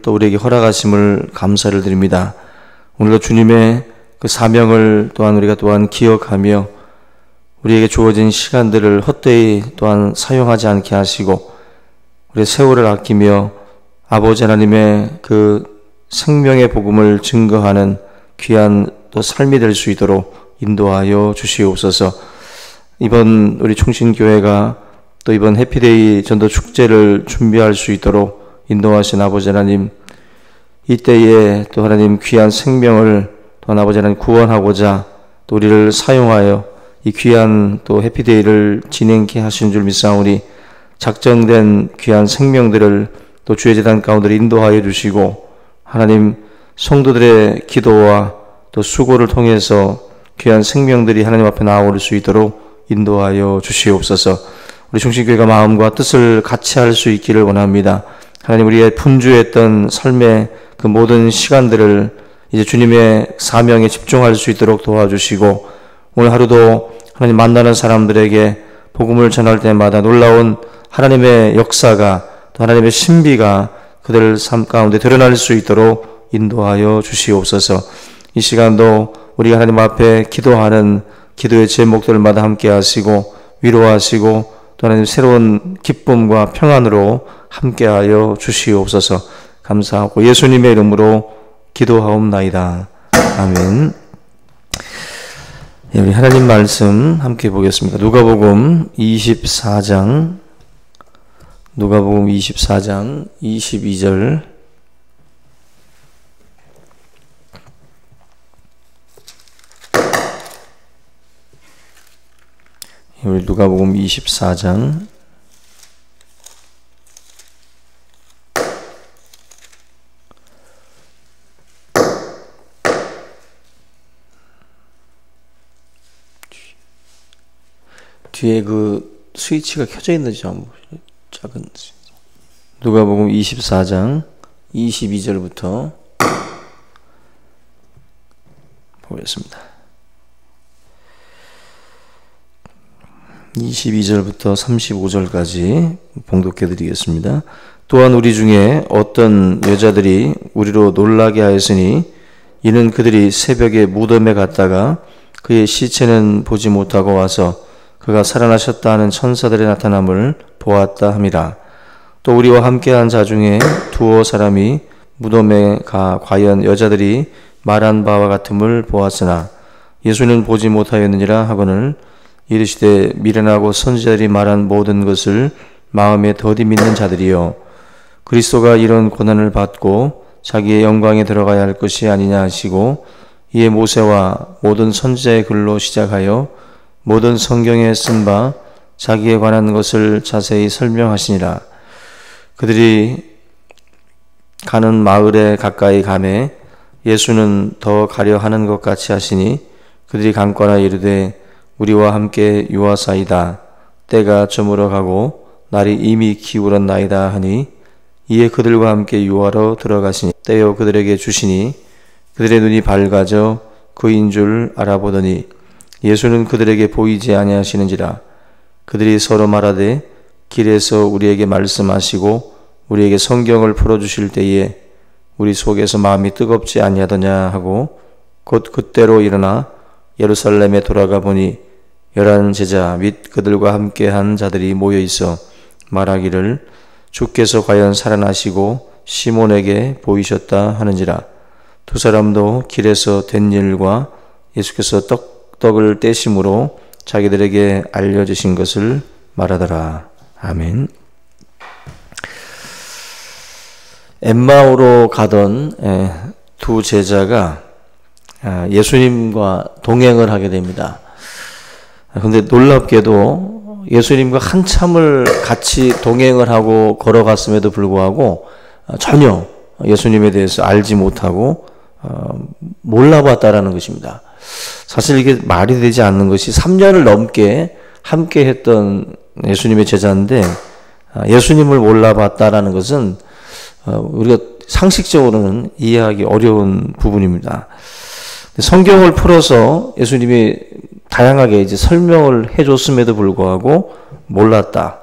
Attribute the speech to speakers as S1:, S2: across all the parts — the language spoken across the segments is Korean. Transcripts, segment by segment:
S1: 또 우리에게 허락하심을 감사를 드립니다. 오늘도 주님의 그 사명을 또한 우리가 또한 기억하며 우리에게 주어진 시간들을 헛되이 또한 사용하지 않게 하시고 우리의 세월을 아끼며 아버지 하나님의 그 생명의 복음을 증거하는 귀한 또 삶이 될 수 있도록 인도하여 주시옵소서. 이번 우리 충신교회가 또 이번 해피데이 전도 축제를 준비할 수 있도록 인도하신 아버지 하나님, 이때에 또 하나님 귀한 생명을 또 아버지 하나님 구원하고자 또 우리를 사용하여 이 귀한 또 해피데이를 진행케 하시는 줄 믿사오니 작정된 귀한 생명들을 또 주의 재단 가운데 인도하여 주시고 하나님 성도들의 기도와 또 수고를 통해서 귀한 생명들이 하나님 앞에 나올 수 있도록 인도하여 주시옵소서. 우리 충신교회가 마음과 뜻을 같이 할 수 있기를 원합니다. 하나님, 우리의 분주했던 삶의 그 모든 시간들을 이제 주님의 사명에 집중할 수 있도록 도와주시고 오늘 하루도 하나님 만나는 사람들에게 복음을 전할 때마다 놀라운 하나님의 역사가 또 하나님의 신비가 그들 삶 가운데 드러날 수 있도록 인도하여 주시옵소서. 이 시간도 우리가 하나님 앞에 기도하는 기도의 제목들마다 함께 하시고 위로하시고 또 하나님 새로운 기쁨과 평안으로 함께하여 주시옵소서. 감사하고 예수님의 이름으로 기도하옵나이다. 아멘. 우리 하나님 말씀 함께 보겠습니다. 누가복음 24장 22절 우리 누가복음 24장 뒤에 그 스위치가 켜져 있는지 한번 보세요. 작은 스위치. 누가복음 24장 22절부터 보겠습니다. 22절부터 35절까지 봉독해 드리겠습니다. 또한 우리 중에 어떤 여자들이 우리로 놀라게 하였으니 이는 그들이 새벽에 무덤에 갔다가 그의 시체는 보지 못하고 와서 그가 살아나셨다 하는 천사들의 나타남을 보았다 함이라. 또 우리와 함께한 자 중에 두어 사람이 무덤에 가 과연 여자들이 말한 바와 같음을 보았으나 예수는 보지 못하였느니라 하거늘 이르시되 미련하고 선지자들이 말한 모든 것을 마음에 더디 믿는 자들이여 그리스도가 이런 고난을 받고 자기의 영광에 들어가야 할 것이 아니냐 하시고 이에 모세와 모든 선지자의 글로 시작하여 모든 성경에 쓴 바 자기에 관한 것을 자세히 설명하시니라. 그들이 가는 마을에 가까이 가매 예수는 더 가려 하는 것 같이 하시니 그들이 간과나 이르되 우리와 함께 유하사이다. 때가 저물어 가고 날이 이미 기울었나이다 하니 이에 그들과 함께 유하러 들어가시니 떼어 그들에게 주시니 그들의 눈이 밝아져 그인 줄 알아보더니 예수는 그들에게 보이지 아니하시는지라. 그들이 서로 말하되 길에서 우리에게 말씀하시고 우리에게 성경을 풀어주실 때에 우리 속에서 마음이 뜨겁지 아니하더냐 하고 곧 그때로 일어나 예루살렘에 돌아가 보니 11 제자 및 그들과 함께한 자들이 모여 있어 말하기를 주께서 과연 살아나시고 시몬에게 보이셨다 하는지라. 두 사람도 길에서 된 일과 예수께서 떡을 떼심으로 자기들에게 알려주신 것을 말하더라. 아멘. 엠마오로 가던 두 제자가 예수님과 동행을 하게 됩니다. 그런데 놀랍게도 예수님과 한참을 같이 동행을 하고 걸어갔음에도 불구하고 전혀 예수님에 대해서 알지 못하고 몰라봤다라는 것입니다. 사실 이게 말이 되지 않는 것이 3년을 넘게 함께 했던 예수님의 제자인데 예수님을 몰라봤다라는 것은 우리가 상식적으로는 이해하기 어려운 부분입니다. 성경을 풀어서 예수님이 다양하게 이제 설명을 해줬음에도 불구하고 몰랐다.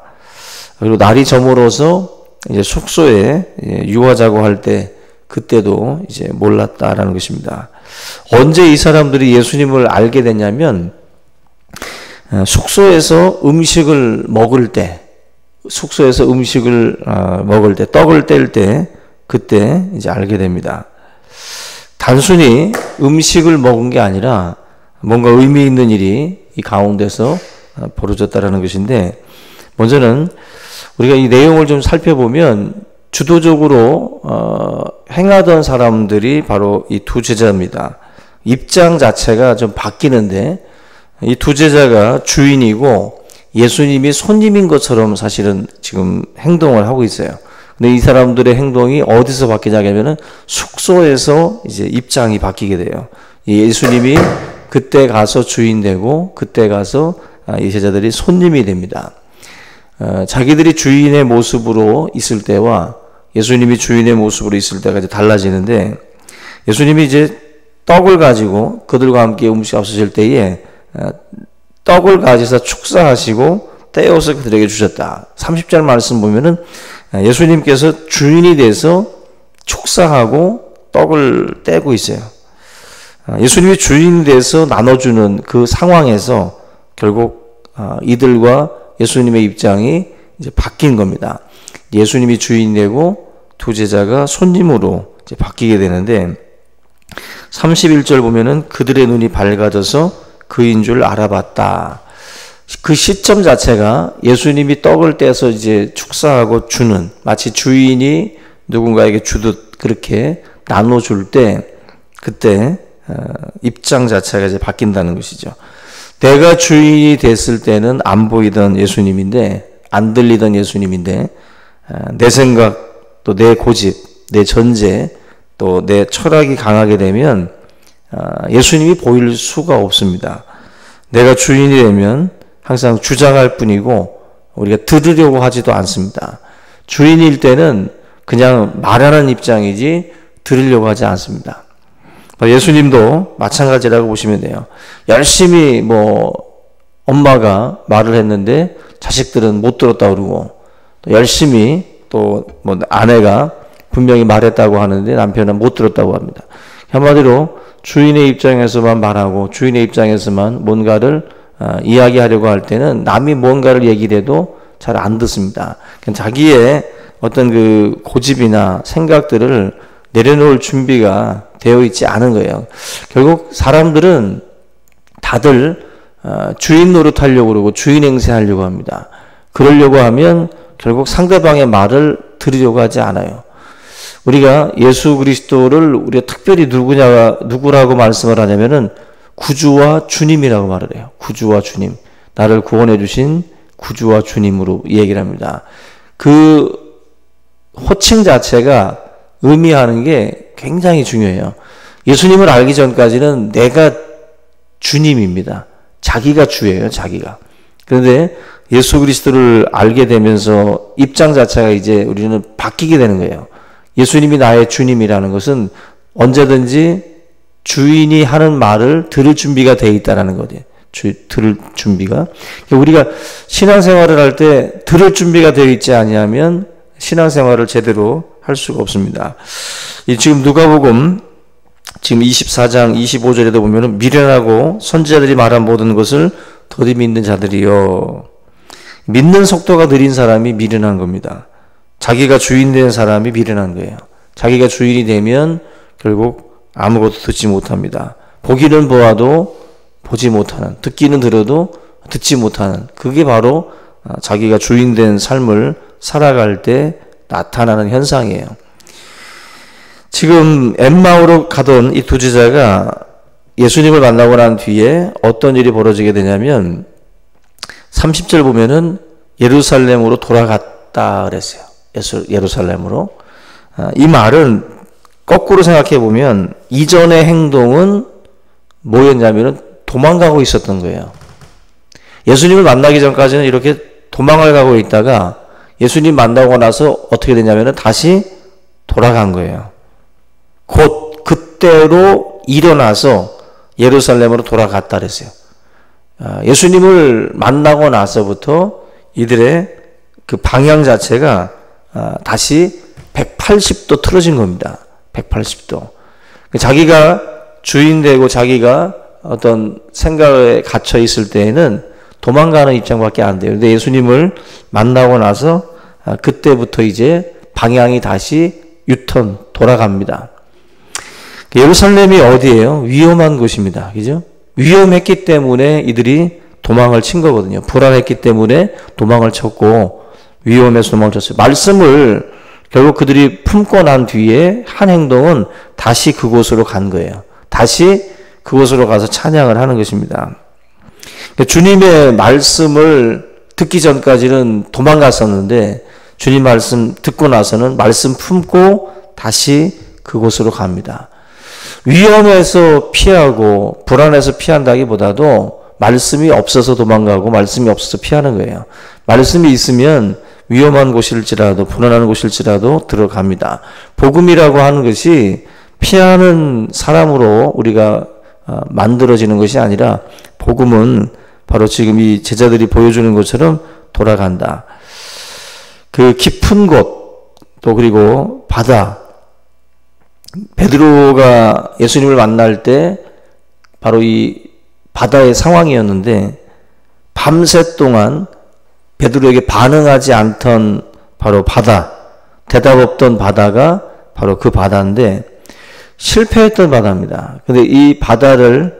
S1: 그리고 날이 저물어서 이제 숙소에 유하자고 할 때 그때도 이제 몰랐다라는 것입니다. 언제 이 사람들이 예수님을 알게 됐냐면 숙소에서 음식을 먹을 때, 떡을 뗄 때 그때 이제 알게 됩니다. 단순히 음식을 먹은 게 아니라 뭔가 의미 있는 일이 이 가운데서 벌어졌다라는 것인데, 먼저는 우리가 이 내용을 좀 살펴보면 주도적으로 행하던 사람들이 바로 이 두 제자입니다. 입장 자체가 좀 바뀌는데, 이 두 제자가 주인이고 예수님이 손님인 것처럼 사실은 지금 행동을 하고 있어요. 근데 이 사람들의 행동이 어디서 바뀌냐면은 숙소에서 이제 입장이 바뀌게 돼요. 예수님이 그때 가서 주인 되고 그때 가서 이 제자들이 손님이 됩니다. 자기들이 주인의 모습으로 있을 때와 예수님이 주인의 모습으로 있을 때가 이제 달라지는데, 예수님이 이제 떡을 가지고 그들과 함께 음식 앞서실 때에 떡을 가지사 축사하시고 떼어서 그들에게 주셨다. 30절 말씀 보면은 예수님께서 주인이 돼서 축사하고 떡을 떼고 있어요. 예수님이 주인이 돼서 나눠주는 그 상황에서 결국 이들과 예수님의 입장이 이제 바뀐 겁니다. 예수님이 주인이 되고 두 제자가 손님으로 이제 바뀌게 되는데, 31절 보면은 그들의 눈이 밝아져서 그인 줄 알아봤다. 그 시점 자체가 예수님이 떡을 떼서 이제 축사하고 주는, 마치 주인이 누군가에게 주듯 그렇게 나눠줄 때, 그때 입장 자체가 이제 바뀐다는 것이죠. 내가 주인이 됐을 때는 안 보이던 예수님인데, 안 들리던 예수님인데, 내 생각, 또 내 고집, 내 전제, 또 내 철학이 강하게 되면 예수님이 보일 수가 없습니다. 내가 주인이 되면 항상 주장할 뿐이고 우리가 들으려고 하지도 않습니다. 주인일 때는 그냥 말하는 입장이지 들으려고 하지 않습니다. 예수님도 마찬가지라고 보시면 돼요. 열심히 엄마가 말을 했는데 자식들은 못 들었다고 그러고, 또 열심히 또 아내가 분명히 말했다고 하는데 남편은 못 들었다고 합니다. 한마디로 주인의 입장에서만 말하고 주인의 입장에서만 뭔가를 이야기하려고 할 때는 남이 뭔가를 얘기를 해도 잘 안 듣습니다. 자기의 어떤 그 고집이나 생각들을 내려놓을 준비가 되어 있지 않은 거예요. 결국 사람들은 다들 주인 노릇하려고 그러고 주인 행세하려고 합니다. 그러려고 하면 결국 상대방의 말을 들으려고 하지 않아요. 우리가 예수 그리스도를 우리가 특별히 누구라고 말씀을 하냐면은 구주와 주님이라고 말을 해요. 구주와 주님. 나를 구원해 주신 구주와 주님으로 얘기를 합니다. 그 호칭 자체가 의미하는 게 굉장히 중요해요. 예수님을 알기 전까지는 내가 주님입니다. 자기가 주예요, 자기가. 그런데 예수 그리스도를 알게 되면서 입장 자체가 이제 우리는 바뀌게 되는 거예요. 예수님이 나의 주님이라는 것은 언제든지 주인이 하는 말을 들을 준비가 되어 있다는 거죠. 들을 준비가. 우리가 신앙생활을 할 때 들을 준비가 되어 있지 아니하면 신앙생활을 제대로 할 수가 없습니다. 지금 누가복음 지금 24장 25절에도 보면은 미련하고 선지자들이 말한 모든 것을 더디 믿는 자들이요. 믿는 속도가 느린 사람이 미련한 겁니다. 자기가 주인 된 사람이 미련한 거예요. 자기가 주인이 되면 결국 아무것도 듣지 못합니다. 보기는 보아도 보지 못하는, 듣기는 들어도 듣지 못하는, 그게 바로 자기가 주인 된 삶을 살아갈 때 나타나는 현상이에요. 지금 엠마오로 가던 이 두 제자가 예수님을 만나고 난 뒤에 어떤 일이 벌어지게 되냐면 30절 보면은 예루살렘으로 돌아갔다 그랬어요. 예루살렘으로. 이 말은 거꾸로 생각해 보면 이전의 행동은 뭐였냐면은 도망가고 있었던 거예요. 예수님을 만나기 전까지는 이렇게 도망을 가고 있다가 예수님 만나고 나서 어떻게 되냐면은 다시 돌아간 거예요. 곧 그때로 일어나서 예루살렘으로 돌아갔다 그랬어요. 예수님을 만나고 나서부터 이들의 그 방향 자체가 다시 180도 틀어진 겁니다. 180도. 자기가 주인 되고 자기가 어떤 생각에 갇혀 있을 때에는 도망가는 입장밖에 안 돼요. 근데 예수님을 만나고 나서 그때부터 이제 방향이 다시 유턴 돌아갑니다. 예루살렘이 어디예요? 위험한 곳입니다. 그죠? 위험했기 때문에 이들이 도망을 친 거거든요. 불안했기 때문에 도망을 쳤고 위험해서 도망을 쳤어요. 말씀을 결국 그들이 품고 난 뒤에 한 행동은 다시 그곳으로 간 거예요. 다시 그곳으로 가서 찬양을 하는 것입니다. 주님의 말씀을 듣기 전까지는 도망갔었는데 주님 말씀 듣고 나서는 말씀 품고 다시 그곳으로 갑니다. 위험해서 피하고 불안해서 피한다기보다도 말씀이 없어서 도망가고 말씀이 없어서 피하는 거예요. 말씀이 있으면 위험한 곳일지라도 불안한 곳일지라도 들어갑니다. 복음이라고 하는 것이 피하는 사람으로 우리가 만들어지는 것이 아니라 복음은 바로 지금 이 제자들이 보여주는 것처럼 돌아간다. 그 깊은 곳, 또 그리고 바다. 베드로가 예수님을 만날 때 바로 이 바다의 상황이었는데 밤새 동안 베드로에게 반응하지 않던 바로 바다, 대답 없던 바다가 바로 그 바다인데 실패했던 바다입니다. 근데 이 바다를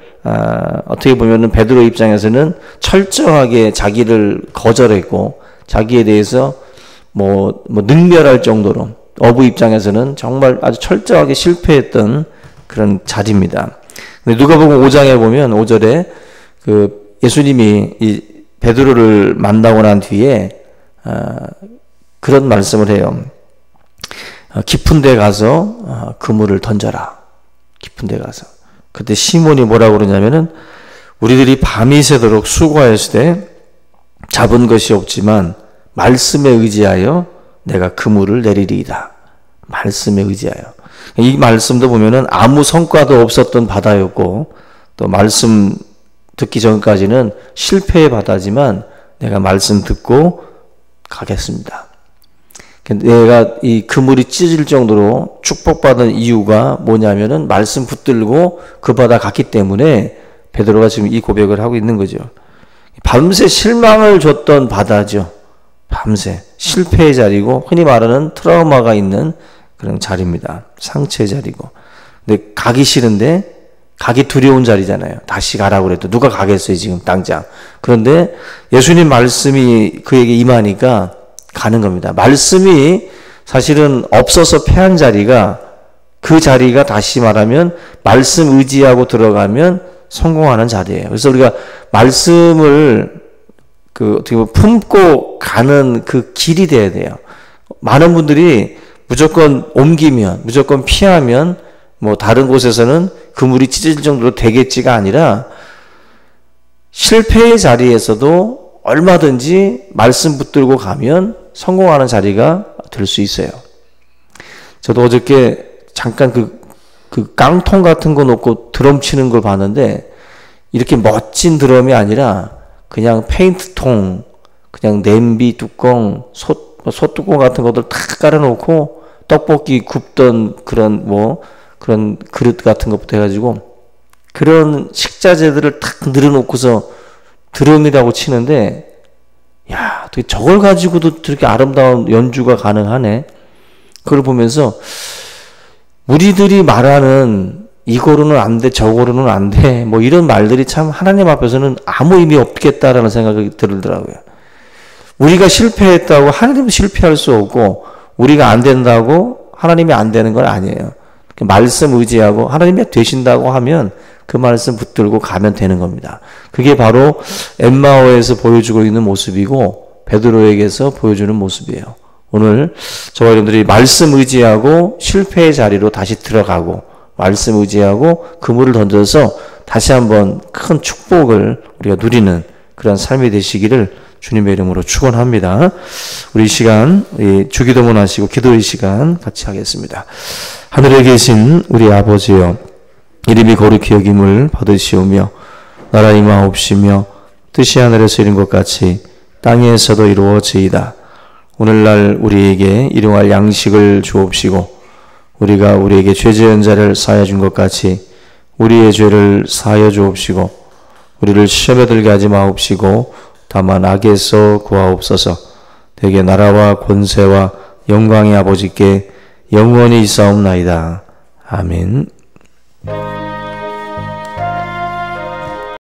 S1: 어떻게 보면은 베드로 입장에서는 철저하게 자기를 거절했고 자기에 대해서 뭐 능멸할 정도로 어부 입장에서는 정말 아주 철저하게 실패했던 그런 자리입니다. 근데 누가복음 5장에 보면 5절에 그 예수님이 이 베드로를 만나고 난 뒤에 그런 말씀을 해요. 깊은 데 가서 그물을 던져라. 깊은 데 가서. 그때 시몬이 뭐라고 그러냐면은 우리들이 밤이 새도록 수고하였을 때 잡은 것이 없지만 말씀에 의지하여 내가 그물을 내리리이다. 말씀에 의지하여. 이 말씀도 보면은 아무 성과도 없었던 바다였고 또 말씀 듣기 전까지는 실패의 바다지만 내가 말씀 듣고 가겠습니다. 내가 이 그물이 찢어질 정도로 축복받은 이유가 뭐냐면은 말씀 붙들고 그 바다 갔기 때문에 베드로가 지금 이 고백을 하고 있는 거죠. 밤새 실망을 줬던 바다죠. 밤새 실패의 자리고 흔히 말하는 트라우마가 있는 그런 자리입니다. 상처의 자리고. 근데 가기 싫은데 가기 두려운 자리잖아요. 다시 가라고 그래도 누가 가겠어요 지금 당장. 그런데 예수님 말씀이 그에게 임하니까 가는 겁니다. 말씀이 사실은 없어서 패한 자리가 그 자리가 다시 말하면 말씀 의지하고 들어가면 성공하는 자리예요. 그래서 우리가 말씀을 어떻게 보면 품고 가는 그 길이 돼야 돼요. 많은 분들이 무조건 옮기면, 무조건 피하면 뭐 다른 곳에서는 그물이 찢어질 정도로 되겠지가 아니라 실패의 자리에서도 얼마든지 말씀 붙들고 가면 성공하는 자리가 될 수 있어요. 저도 어저께 잠깐 그 깡통 같은 거 놓고 드럼 치는 걸 봤는데 이렇게 멋진 드럼이 아니라 그냥 페인트통, 그냥 냄비 뚜껑, 솥뚜껑 같은 것들 탁 깔아놓고 떡볶이 굽던 그런 그릇 같은 것부터 해가지고 그런 식자재들을 탁 늘어놓고서 드럼이라고 치는데 야, 저걸 가지고도 저렇게 아름다운 연주가 가능하네. 그걸 보면서 우리들이 말하는 이거로는 안 돼, 저거로는 안 돼, 뭐 이런 말들이 참 하나님 앞에서는 아무 의미 없겠다라는 생각이 들더라고요. 우리가 실패했다고 하나님은 실패할 수 없고 우리가 안 된다고 하나님이 안 되는 건 아니에요. 말씀 의지하고 하나님이 되신다고 하면 그 말씀 붙들고 가면 되는 겁니다. 그게 바로 엠마오에서 보여주고 있는 모습이고 베드로에게서 보여주는 모습이에요. 오늘 저와 여러분들이 말씀 의지하고 실패의 자리로 다시 들어가고 말씀 의지하고 그물을 던져서 다시 한번 큰 축복을 우리가 누리는 그런 삶이 되시기를 주님의 이름으로 축원합니다. 우리 이 시간 주기도문 하시고 기도의 시간 같이 하겠습니다. 하늘에 계신 우리 아버지여, 이름이 거룩히 여김을 받으시오며 나라 임하옵시며 뜻이 하늘에서 이룬 것 같이 땅에서도 이루어지이다. 오늘날 우리에게 일용할 양식을 주옵시고 우리가 우리에게 죄지은 자를 사하여 준 것 같이 우리의 죄를 사하여 주옵시고 우리를 시험에 들게 하지 마옵시고 다만 악에서 구하옵소서. 대개 나라와 권세와 영광의 아버지께 영원히 있사옵나이다. 아멘.